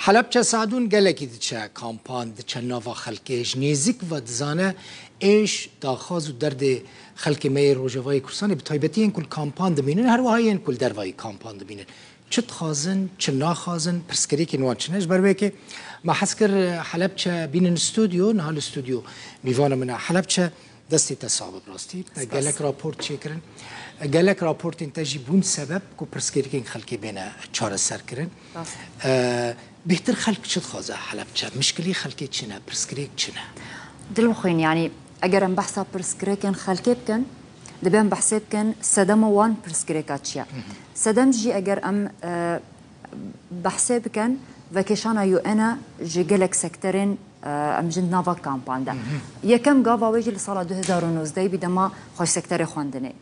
حلب سعدون گلکی دچه کامپان دچه نوا خلکش نیزیک و دزانه ایش داخاز و درد خلک می روجوای کورسانی بتایبتی این کل کامپان دمینن هر وهای این کل دروای کامپان دمینن چت خازن چه ناخازن پرسکری که نوان چنش بر که ما حسکر حلب چه بین استودیو نهال استودیو میوانه من حلب چه دستی تصاب براستی گلک راپورت چه کرن گلک راپورت انتاجی بون سبب کو پرسکری که خلکی بینه چهار سر کرن بهتر خلق چه خازه حلب چه مشکلی خلکی چنه پرسکری چنه دل خوين يعني اگر ام بحثا برسكريكن خلكي بكن دبيان بحسب كن سدم وان برسكريكاتشيا سدم جي اگر ام بحسب كن فكيشانا يو انا جي جلك سكترين ام جند نافا كامبان دا يكم غافا ويجي لصاله 2019 بدما خوش سكتري خواندني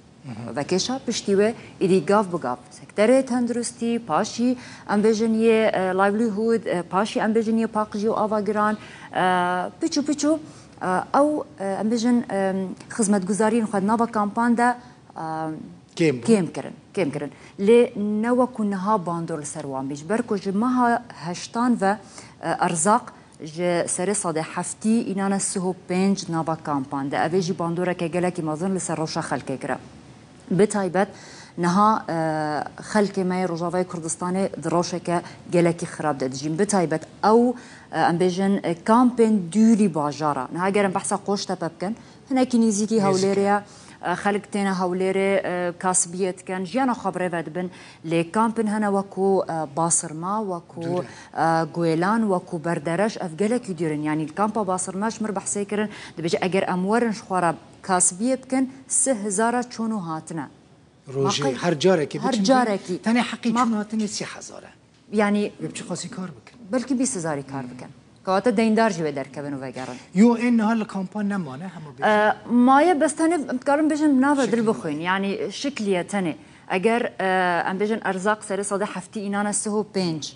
وكيشا بشتيوه إدي غاف بغاف سكتري تندرستي باشي امبيجنيه لايفليهود باشي امبيجنيه باقجيو آواگران بيچو بيچو او امبيجن خدمت گزارين خد نافا كامبان دا كيم كرن لنوا كنها باندور لسروان بيش بركو جمها هشتان و ارزاق ج سر صد حفتي انانا سهو بنج نافا كامبان دا اويجي باندورا كجلكي مازن لسر روشا خلكي كرا بتايبت نها خلك ما رجاوي كردستاني دروشك جلكي خراب دجين بتايبت او امبيجن كامبين دوري باجارا نها جرم بحثا قوش تبكن هنا كنيزيكي هوليريا خلق تينا هوليري كاسبيت كان جيانا خبري بدبن لكامبين هنا وكو باصرما وكو غويلان وكو بردرش افجلك يديرن يعني الكامبا باصرماش مربح سيكرن دبجي اجر امورن شخورا كاسبيه بكن 3000 چونو هاتنا روجي هر جاركي تاني حقي چونو هاتني 3000 يعني بيبچي خاصي كار بكن بلكي 20000 كار بكن كواتا ديندار جوي دركبن وفجرن يو ان هال كامبان نمانه هم مايا بس تاني بتكلم بيجن نافا دل بخوين يعني شكليه تاني اگر ام بيجن ارزاق سر صد حفتي انانا سهو بنج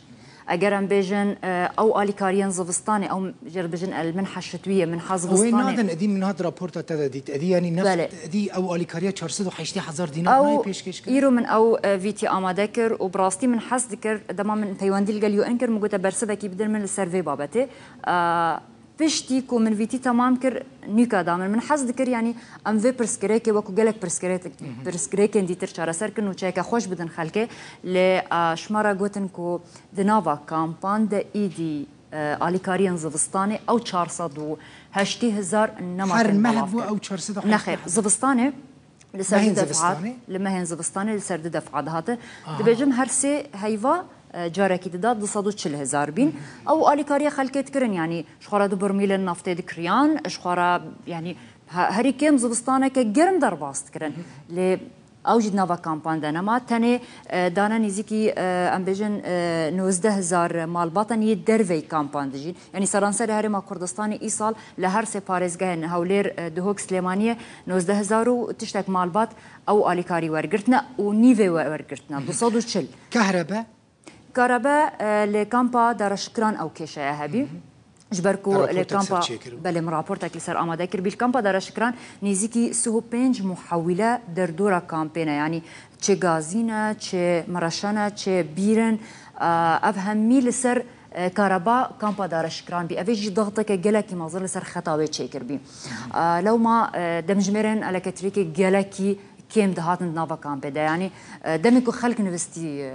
اگر ام بيجن او اليكاريان زفستاني او جر بيجن المنحه الشتويه من حزبستاني وين هذا ادي من هذا رابورت تديت ادي يعني نفط ادي او اليكاريا 480,000 دينار هاي بيشكش ايرو من او فيتي امادكر وبراستي من حس ذكر دما من بيوانديل قال يو انكر مقوتا برسبكي بدل من السيرفي بابتي بشتيكو من فيتي تمام كر نيكا دامن من حس ذكر يعني ام في برسكريكي وكو جلك برسكريكي دي ترشارا سركن وشيكا خوش بدن خلكي ل شمارا غوتن كو دنافا كامبان دا ايدي اليكاريان زفستاني او 480,000 نما هر مهبو او 400 نخير زفستاني لسرد دفعات لما هين زفستاني لسرد دفعات هاته دبجم هر سي هيفا جاركي تداد 240,000 بين او اليكاريا خلكت كرن يعني شخورا دو برميل النفط دكريان شخورا يعني هري كيم زفستانه كجرم درباست كرن ل اوجد نافا كامبان دانما تاني دانا نيزيكي امبيجن 19,000 مال باطن يدرفي كامبان دجين يعني سرانسر هرما كردستاني ايصال لهر سيباريزغان هولير دهوك سليمانيه 19,000 وتشتك مال بات او اليكاري ورقرتنا ونيفي ورقرتنا 240 كهرباء لكامبا دار شكران او كيشا هبي جبركو لكامبا بله مرابورتك لسر آماده كر بالكامبا دار شكران نيزيكي سهو بنج محولة در دورا كامبينا يعني چه غازينا چه مرشانا چه بيرن افهمي لسر كهرباء كامبا دار شكران بي افيجي ضغطك جلكي مازال لسر خطاوي تشيكر بي لو ما دمجمرن على كتريكي جلكي كيم دهاتن نافا كامبا دا يعني دمكو خلق نفستي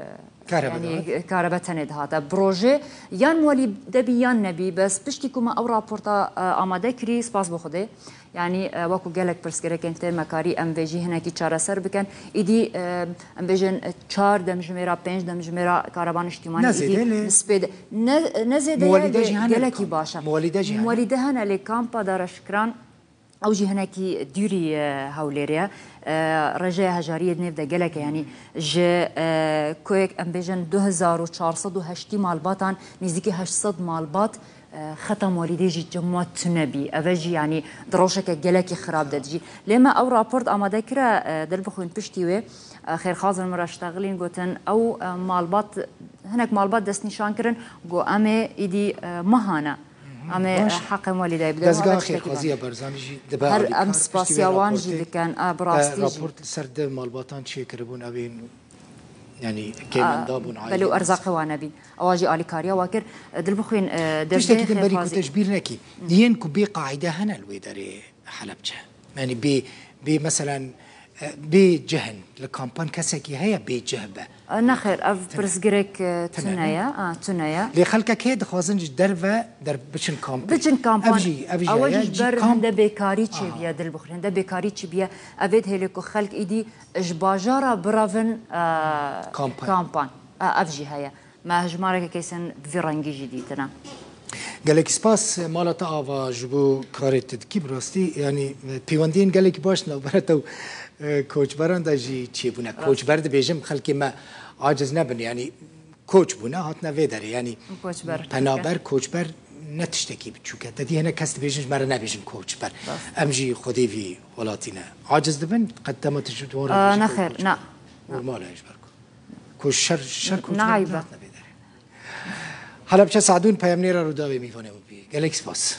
يعني كهرباء تند هذا بروجي يان مولي دبي يان نبي بس بشتكو ما او رابورتا آماده كري سباس بخده يعني وكو جالك برسكريك انت مكاري ام فيجي هنا كي چارا سر بكن ايدي ام بيجن 4 دمجميرا 5 دمجميرا كهرباء اجتماعي ايدي نسبه نزيد جالكي باشا مولده هنا لكامبا دار شكران او جي هناكي ديوري هوليريا رجاء هجاريه نبدا جلك يعني ج كويك امبيجن 2480 مال باطن نزيكي 800 مال باط ختم والدي جي جمعت نبي افجي يعني دروشك جلكي خراب دجي لما او رابورت اماده كرا دل بخوين بشتيوه خير خازن مرا اشتغلين قوتن او مالبات هناك مالبات دست نشان كرن قو امي ايدي مهانه اما حق والدي بدو دزگاه خير خازيه برزاني جي دبا هر ام سپاسيوان جي كان براستي رابورت سرد مالباتان چي كربون ابين يعني كيمن دابون عائلة بلو أرزاق وانا بين أواجي آلي كاريا واكر دل بخوين تشتكي دنبري كتجبير نكي ينكو بي قاعدة هنا الويدري حلبجة يعني بي مثلا بجهن لكامبان كسكي هي بجهبة نخير أف برسجريك تنايا لخلك كيد خازنج درفة بشن كامبان أفجي أواجي بر هندا بيكاري تشبيا دل بخوين هندا بيكاري تشبيا أفيد هيلكو خلق إيدي إجباجارة برافن كامبان أفجي هيا ما هجمارك كيسن بفيرانجي جديدنا قالك سباس مالتا آوا جبو كاري تدكي براستي يعني بيواندين قالك باش لو براتو كوچ بران داجي چی بونه كوچ برد بيجم خلكي ما عاجز نبن يعني كوچ بونه هاتنا ويدر يعني پنابر كوچ بر نتشتكي بچوكه تدي هنا كست بيجن مره نبيجن كوچ بر امجي خدي في ولاتينا عاجز دبن قدمت جدور نخير نا نورمال ايش بركو كوش شر كوچ نعيبه حالا بچه سعدون پیامنیر رو داوی میفونه قالك سپاس